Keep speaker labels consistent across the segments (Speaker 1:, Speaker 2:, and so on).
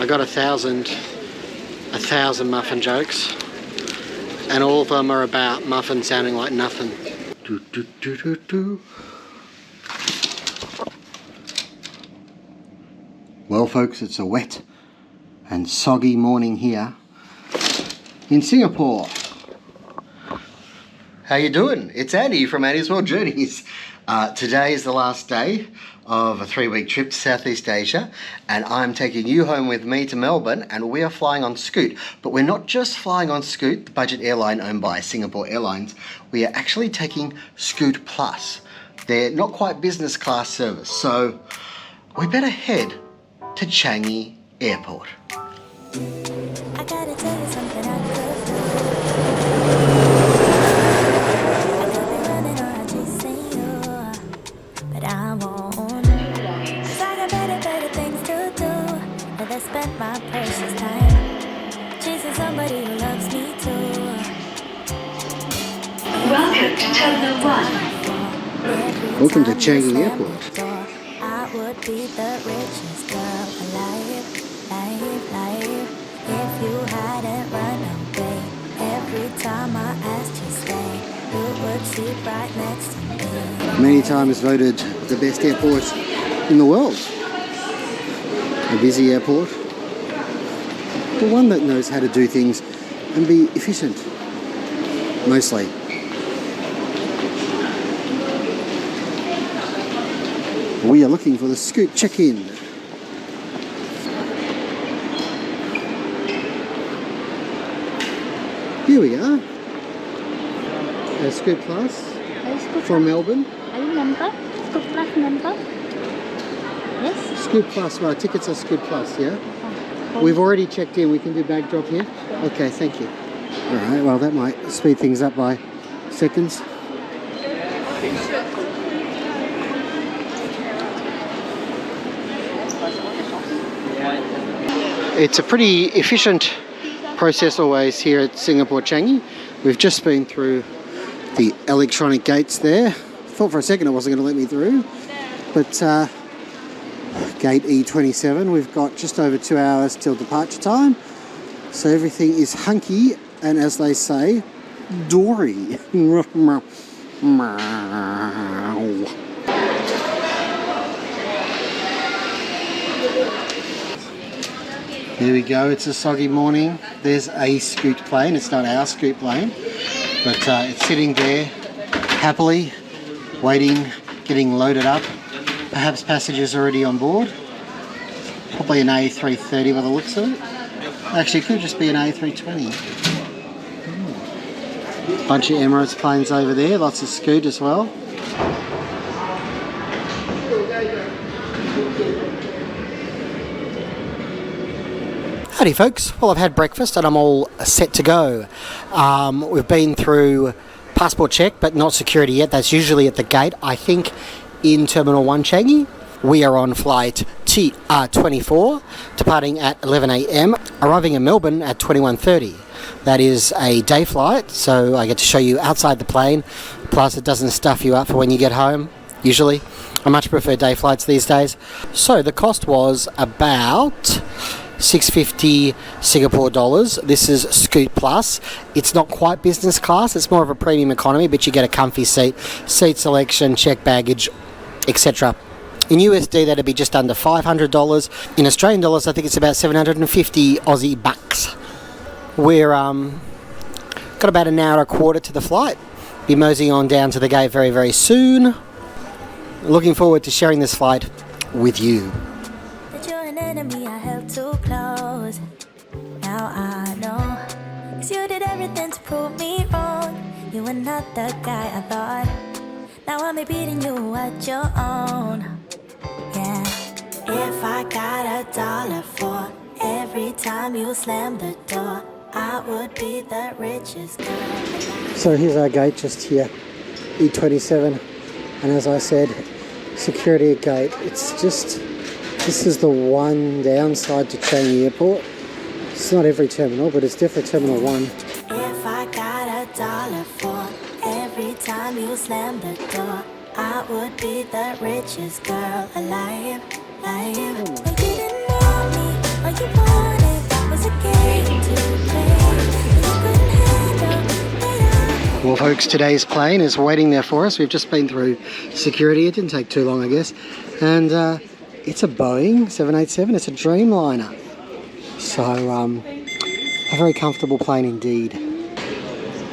Speaker 1: I got a thousand muffin jokes, and all of them are about muffins sounding like nothing. Do, do, do, do, do. Well folks, it's a wet and soggy morning here in Singapore. How you doing? It's Andy from Andy's World Journeys. Today is the last day of a 3-week trip to Southeast Asia, and I'm taking you home with me to Melbourne, and we are flying on Scoot. But we're not just flying on Scoot, the budget airline owned by Singapore Airlines. We are actually taking ScootPLUS. They're not quite business class service, so we better head to Changi Airport.
Speaker 2: I gotta tell you something I could do. I could be running or chasing you, but I won't. 'Cause I got better things to do than spend my precious time chasing somebody who loves me too.
Speaker 3: Welcome to Terminal 1.
Speaker 1: Welcome to Changi Airport.
Speaker 2: I would be the richest girl alive. If you hadn't run away, every time I asked you stay, you would sit right next to me.
Speaker 1: Many times voted the best airport in the world. A busy airport, but one that knows how to do things and be efficient, mostly. We are looking for the Scoot check-in. Here we are. ScootPLUS from Melbourne.
Speaker 4: Are you member? ScootPLUS member? Yes?
Speaker 1: ScootPLUS, our tickets are ScootPLUS, yeah? We've already checked in. We can do bag drop here? Okay, thank you. Alright, well that might speed things up by seconds. It's a pretty efficient process always here at Singapore Changi. We've just been through the electronic gates there. Thought for a second it wasn't going to let me through, but gate E27, we've got just over 2 hours till departure time, so everything is hunky and, as they say, dory. There we go, it's a soggy morning. There's a Scoot plane. It's not our Scoot plane, but it's sitting there happily, waiting, getting loaded up. Perhaps passengers already on board. Probably an A330 by the looks of it. Actually, it could just be an A320. Bunch of Emirates planes over there, lots of Scoot as well. Howdy folks, well I've had breakfast and I'm all set to go. We've been through passport check but not security yet. That's usually at the gate, I think, in Terminal 1 Changi. We are on flight TR24, departing at 11 AM, arriving in Melbourne at 21:30. That is a day flight, so I get to show you outside the plane, plus it doesn't stuff you up for when you get home, usually. I much prefer day flights these days. So the cost was about $650 Singapore dollars. This is ScootPLUS. It's not quite business class, it's more of a premium economy, but you get a comfy seat selection, check baggage, etc. In USD that'd be just under $500. In Australian dollars I think it's about 750 Aussie bucks. We're got about an hour and a quarter to the flight. Be moseying on down to the gate very, very soon. Looking forward to sharing this flight with you.
Speaker 2: That you're an enemy I held too close. Now I know, 'cause you did everything to prove me wrong. You were not the guy I thought. Now I'm beating you at your own. Yeah. If I got $1 for every time you slam the door, I would be the richest girl.
Speaker 1: So here's our gate just here, E27, and as I said, security at gate. It's just, this is the one downside to Changi Airport. It's not every terminal, but it's definitely Terminal 1.
Speaker 2: If I got $1 for every time you slam the door, I would be the richest girl alive. You didn't know me, or you want
Speaker 1: Well folks, today's plane is waiting there for us. We've just been through security. It didn't take too long, I guess. And it's a Boeing 787. It's a Dreamliner. So a very comfortable plane indeed.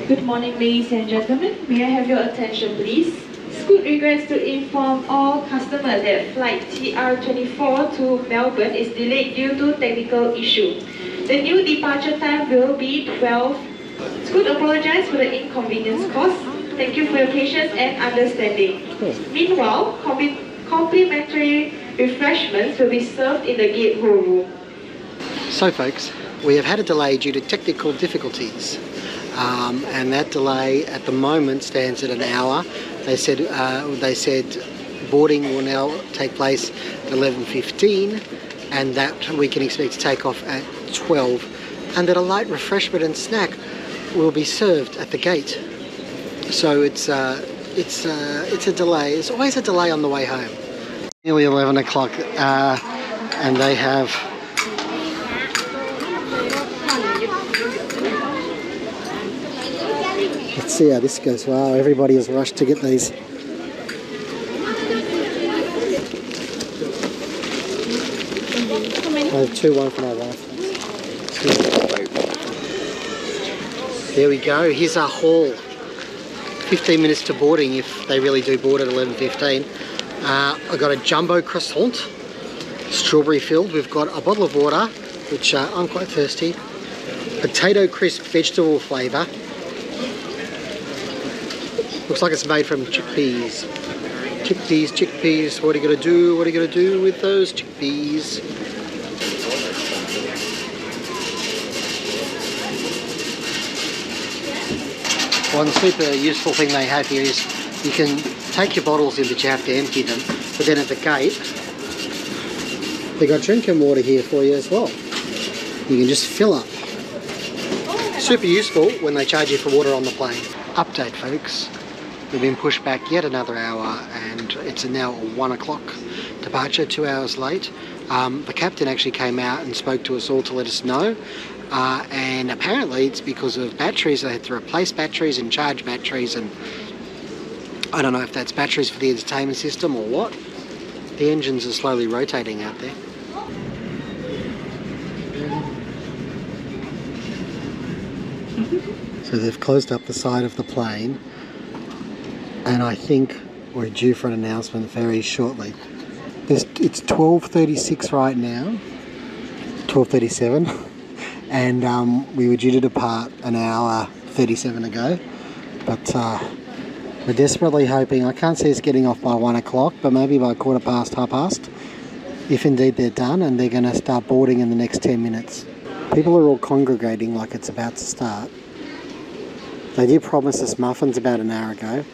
Speaker 5: Good morning, ladies and gentlemen. May I have your attention, please? Scoot regrets to inform all customers that flight TR24 to Melbourne is delayed due to technical issue. The new departure time will be 12. Scoot apologizes for the inconvenience caused. Thank you for your patience and understanding. Meanwhile, complimentary refreshments will be served in the gate-hold room.
Speaker 1: So folks, we have had a delay due to technical difficulties. And that delay at the moment stands at an hour. They said boarding will now take place at 11:15, and that we can expect to take off at 12, and that a light refreshment and snack will be served at the gate. So it's a delay. It's always a delay on the way home. Nearly 11 o'clock, and they have. Let's see how this goes. Wow, everybody is rushed to get these. I have two, one for my wife. There we go. Here's our haul. 15 minutes to boarding if they really do board at 11:15. I got a jumbo croissant, strawberry filled. We've got a bottle of water, which I'm quite thirsty. Potato crisp vegetable flavour. Looks like it's made from chickpeas. Chickpeas. What are you gonna do? What are you gonna do with those chickpeas? One super useful thing they have here is you can take your bottles in, but you have to empty them. But then at the gate, they got drinking water here for you as well. You can just fill up. Super useful when they charge you for water on the plane. Update, folks. We've been pushed back yet another hour, and it's now a 1 o'clock departure, 2 hours late. The captain actually came out and spoke to us all to let us know. And apparently it's because of batteries. They had to replace batteries and charge batteries, and I don't know if that's batteries for the entertainment system or what. The engines are slowly rotating out there. So they've closed up the side of the plane, and I think we're due for an announcement very shortly. It's 12:36 right now, 12:37. And we were due to depart an hour 37 ago, but we're desperately hoping. I can't see us getting off by 1 o'clock, but maybe by 1:15, if indeed they're done, and they're going to start boarding in the next 10 minutes. People are all congregating like it's about to start. They did promise us muffins about an hour ago,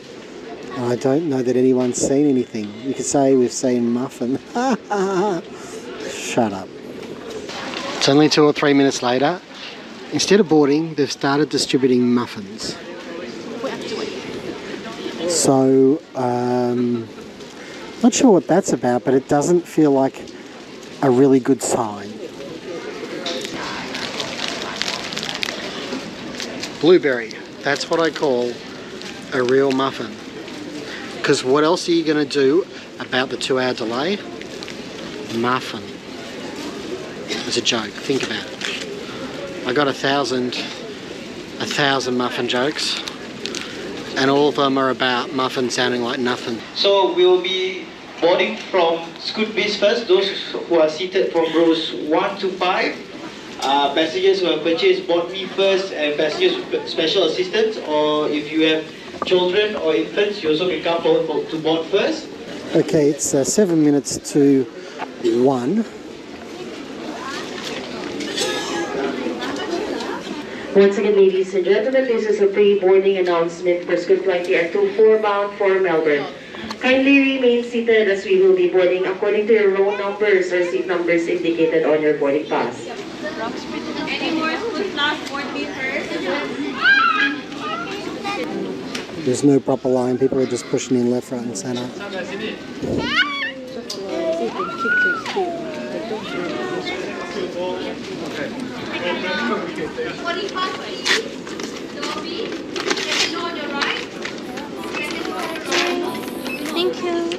Speaker 1: and I don't know that anyone's seen anything. You could say we've seen muffin. Shut up. It's only 2 or 3 minutes later. Instead of boarding, they've started distributing muffins. So, not sure what that's about, but it doesn't feel like a really good sign. Blueberry. That's what I call a real muffin. Because what else are you going to do about the 2-hour delay? Muffin. It's a joke. Think about it. I got 1,000 muffin jokes, and all of them are about muffin sounding like nothing.
Speaker 6: So we'll be boarding from ScootPLUS first. Those who are seated from rows 1 to 5. Passengers who have purchased board me first, and passengers with special assistance, or if you have children or infants, you also can come forward to board first.
Speaker 1: Okay, it's 7 minutes to 1.
Speaker 7: Once again, ladies and gentlemen, this is a pre-boarding announcement for Scoot Flight TR24 bound for Melbourne. Kindly remain seated as we will be boarding according to your row numbers or seat numbers indicated on your boarding pass.
Speaker 5: Any more ScootPLUS board me first?
Speaker 1: There's no proper line. People are just pushing in left, right and centre.
Speaker 5: Body pass, please. Dobby, can you know on your
Speaker 4: Thank you.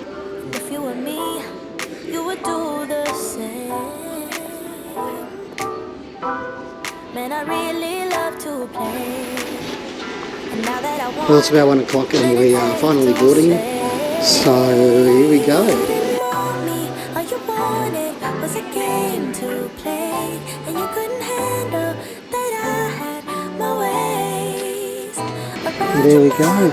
Speaker 2: If you were me, you would do the same. Man, I really love to play. And now that I want
Speaker 1: Well, it's about 1 o'clock and we are finally boarding. So here we go.
Speaker 2: All you wanted was a game to play, and you couldn't handle that I had my ways.
Speaker 1: There we go.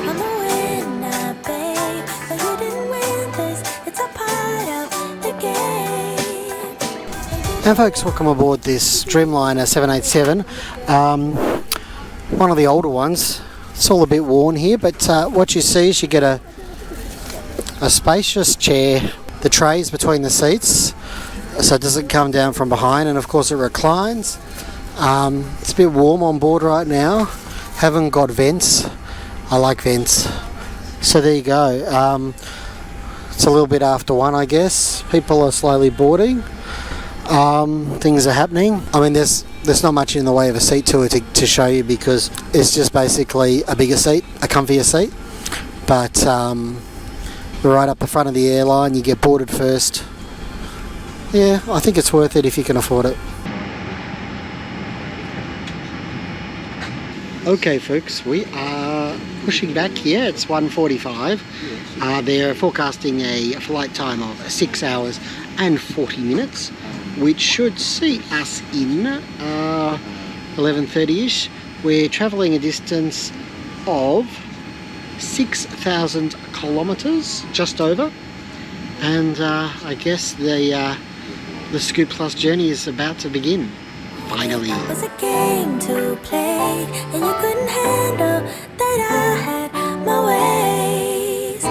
Speaker 2: I'm a winner, babe, but you didn't win this. It's a part of the game.
Speaker 1: Now folks, welcome aboard this Dreamliner 787. One of the older ones. It's all a bit worn here, but what you see is you get a spacious chair, the trays between the seats, so it doesn't come down from behind, and of course it reclines. It's a bit warm on board right now. Haven't got vents. I like vents. So there you go. It's a little bit after 1, I guess. People are slowly boarding. Things are happening. I mean, there's not much in the way of a seat tour to show you, because it's just basically a bigger seat, a comfier seat. But we're right up the front of the airline. You get boarded first. Yeah, I think it's worth it if you can afford it. Okay folks, we are pushing back here. It's 1:45. They're forecasting a flight time of 6 hours and 40 minutes, which should see us in 11:30ish. We're travelling a distance of 6,000 kilometres, just over, and I guess the ScootPLUS journey is about to begin. Finally.
Speaker 2: It was a game to play, and you couldn't handle that I had my ways.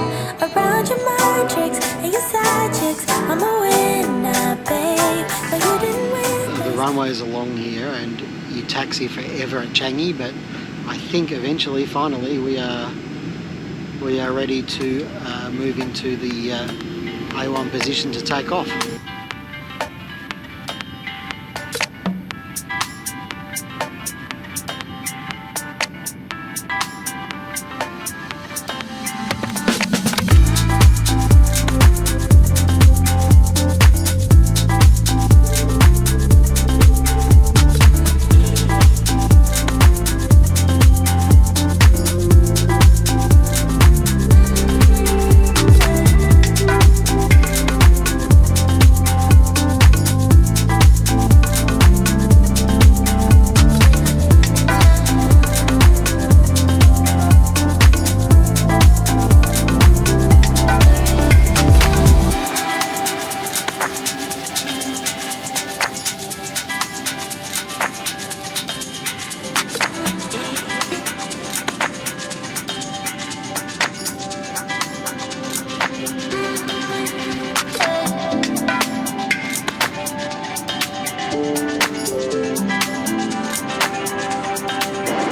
Speaker 2: Around your mind tricks and your side chicks, I'm a winner, babe, but you didn't win.
Speaker 1: The runways are long here, and you taxi forever at Changi, but I think eventually, finally, we are ready to move into the A1 position to take off.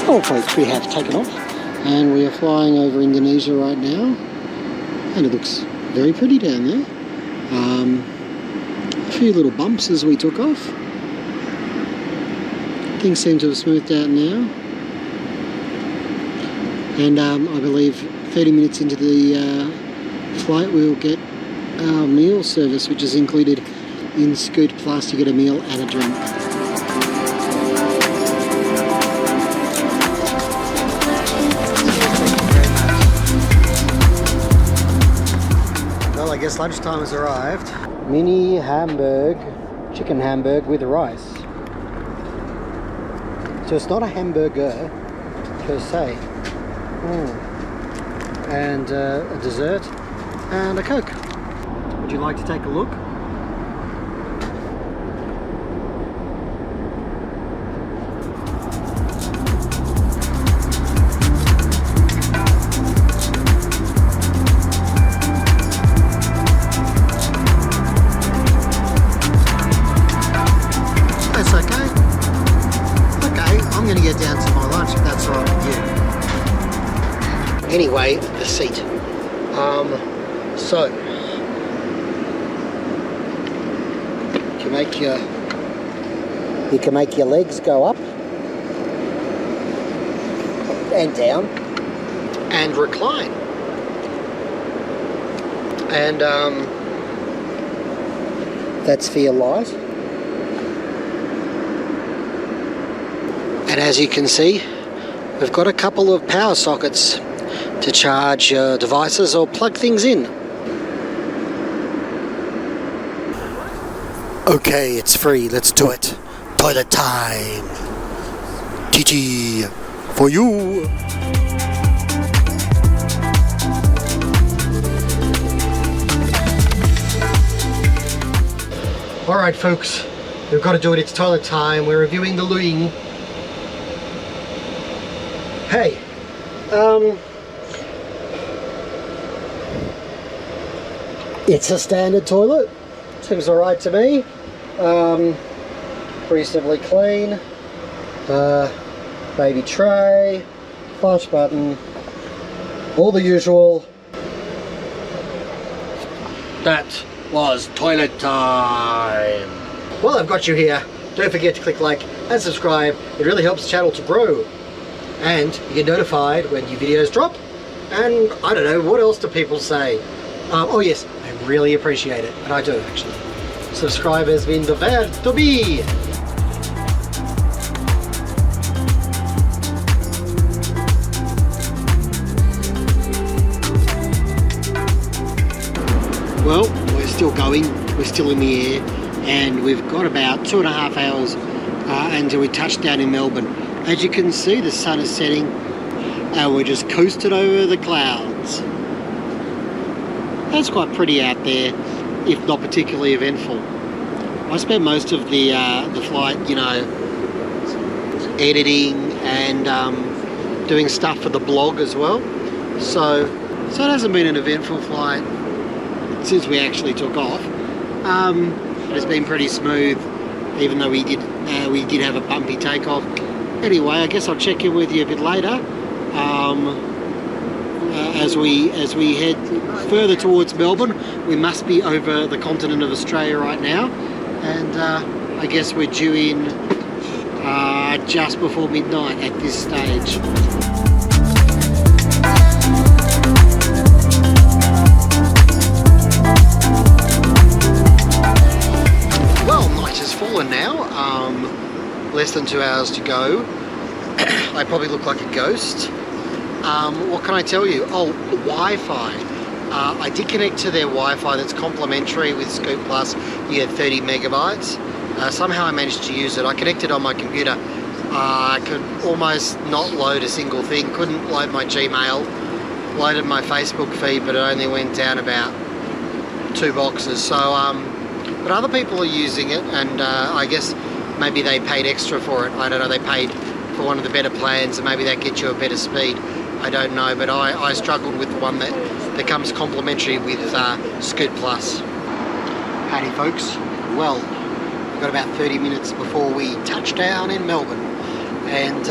Speaker 1: Well folks, we have taken off and we are flying over Indonesia right now, and it looks very pretty down there. A few little bumps as we took off. Things seem to have smoothed out now, and I believe 30 minutes into the flight we'll get our meal service, which is included in ScootPLUS. You get a meal and a drink. Well, I guess lunchtime has arrived. Mini Hamburg, chicken Hamburg with rice. So it's not a hamburger per se. And a dessert and a Coke. Would you like to take a look? That's okay. Okay, I'm going to get down to my lunch if that's all right with you. Anyway, the seat. So you can make your legs go up and down and recline. and that's for your light. And as you can see, we've got a couple of power sockets to charge your devices or plug things in. Okay, it's free, let's do it. Toilet time. TT for you. Alright folks, we've got to do it, it's toilet time. We're reviewing the looing. Hey, it's a standard toilet. Seems alright to me. Reasonably clean. Baby tray, flush button, all the usual. That was toilet time. Well, I've got you here. Don't forget to click like and subscribe. It really helps the channel to grow. And you get notified when new videos drop. And I don't know, what else do people say? Oh yes, I really appreciate it. And I do, actually. Subscribers mean the bad to be. Well, we're still going, we're still in the air, and we've got about 2.5 hours until we touch down in Melbourne. As you can see, the sun is setting and we're just coasted over the clouds. That's quite pretty out there, if not particularly eventful. I spent most of the flight, you know, editing and doing stuff for the blog as well. So it hasn't been an eventful flight since we actually took off. It's been pretty smooth, even though we did have a bumpy takeoff. Anyway, I guess I'll check in with you a bit later as we head further towards Melbourne. We must be over the continent of Australia right now, and I guess we're due in just before midnight at this stage. Now, less than 2 hours to go. I probably look like a ghost. What can I tell you? Oh, Wi-Fi. I did connect to their Wi-Fi that's complimentary with ScootPLUS. You get 30 megabytes. Somehow I managed to use it. I connected on my computer. I could almost not load a single thing. Couldn't load my Gmail. Loaded my Facebook feed, but it only went down about 2 boxes. So, but other people are using it, and I guess maybe they paid extra for it. I don't know, they paid for one of the better plans, and maybe that gets you a better speed. I don't know, but I struggled with the one that comes complimentary with ScootPLUS. Howdy folks. Well, we've got about 30 minutes before we touch down in Melbourne, and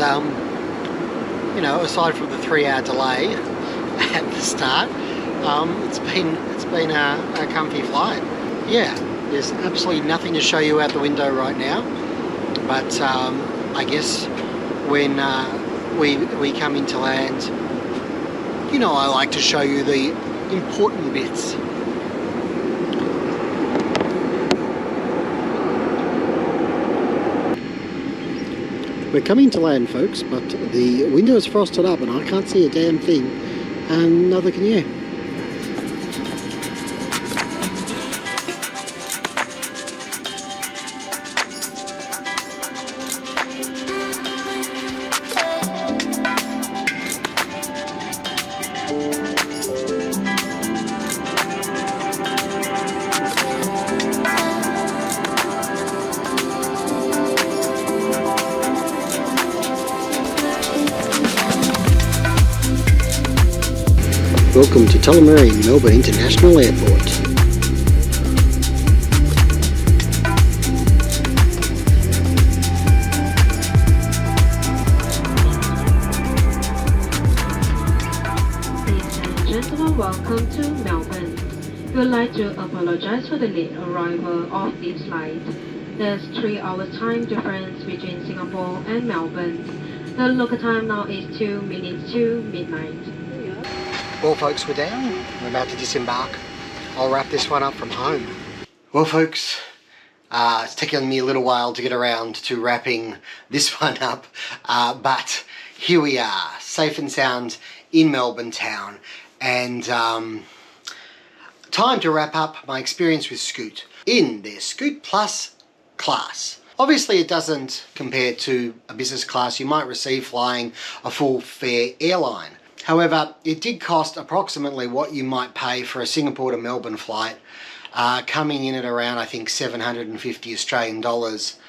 Speaker 1: you know, aside from the 3-hour delay at the start, it's been a comfy flight. Yeah. There's absolutely nothing to show you out the window right now, but I guess when we come into land, you know, I like to show you the important bits. We're coming to land, folks, but the window is frosted up and I can't see a damn thing, and neither can you. Welcome to Tullamarine, Melbourne International Airport.
Speaker 5: Ladies and gentlemen, welcome to Melbourne. We would like to apologize for the late arrival of this flight. There's 3 hours time difference between Singapore and Melbourne. The local time now is 2 minutes to midnight.
Speaker 1: Well folks, we're down. We're about to disembark I'll wrap this one up from home. Well folks, it's taken me a little while to get around to wrapping this one up, but here we are, safe and sound in Melbourne town, and time to wrap up my experience with Scoot in their ScootPLUS class. Obviously it doesn't compare to a business class you might receive flying a full fare airline. However, it did cost approximately what you might pay for a Singapore to Melbourne flight, coming in at around, I think, 750 Australian dollars.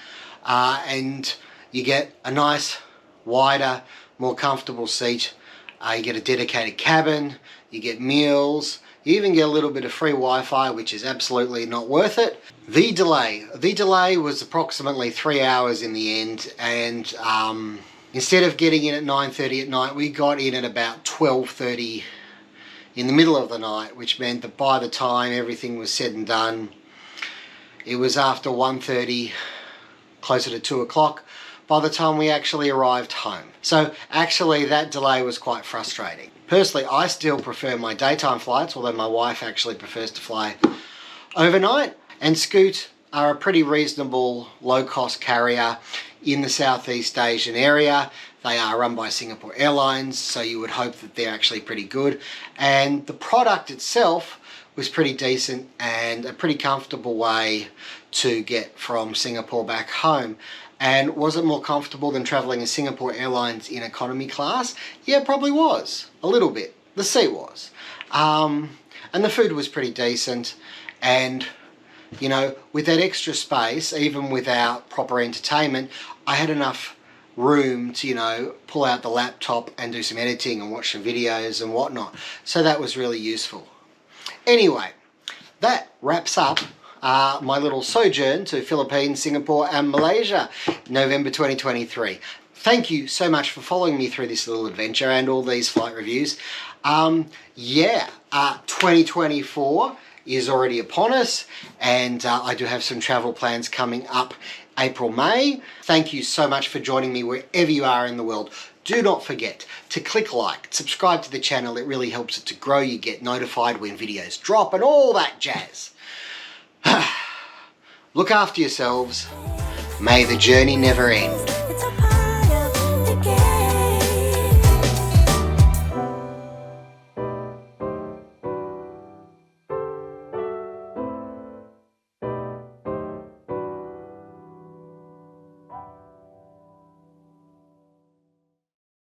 Speaker 1: And you get a nice, wider, more comfortable seat. You get a dedicated cabin, you get meals, you even get a little bit of free Wi-Fi, which is absolutely not worth it. The delay was approximately 3 hours in the end, and instead of getting in at 9:30 at night, we got in at about 12:30 in the middle of the night, which meant that by the time everything was said and done, it was after 1:30, closer to 2 o'clock, by the time we actually arrived home. So actually that delay was quite frustrating. Personally, I still prefer my daytime flights, although my wife actually prefers to fly overnight. And Scoot are a pretty reasonable low-cost carrier in the Southeast Asian area. They are run by Singapore Airlines, so you would hope that they're actually pretty good. And the product itself was pretty decent and a pretty comfortable way to get from Singapore back home. And was it more comfortable than travelling in Singapore Airlines in economy class? Yeah, it probably was. A little bit. The seat was. And the food was pretty decent. And, you know, with that extra space, even without proper entertainment, I had enough room to, you know, pull out the laptop and do some editing and watch some videos and whatnot. So that was really useful. Anyway, that wraps up my little sojourn to Philippines, Singapore and Malaysia, November 2023. Thank you so much for following me through this little adventure and all these flight reviews. 2024 is already upon us, and I do have some travel plans coming up April, May. Thank you so much for joining me wherever you are in the world. Do not forget to click like, subscribe to the channel. It really helps it to grow. You get notified when videos drop and all that jazz. Look after yourselves. May the journey never end.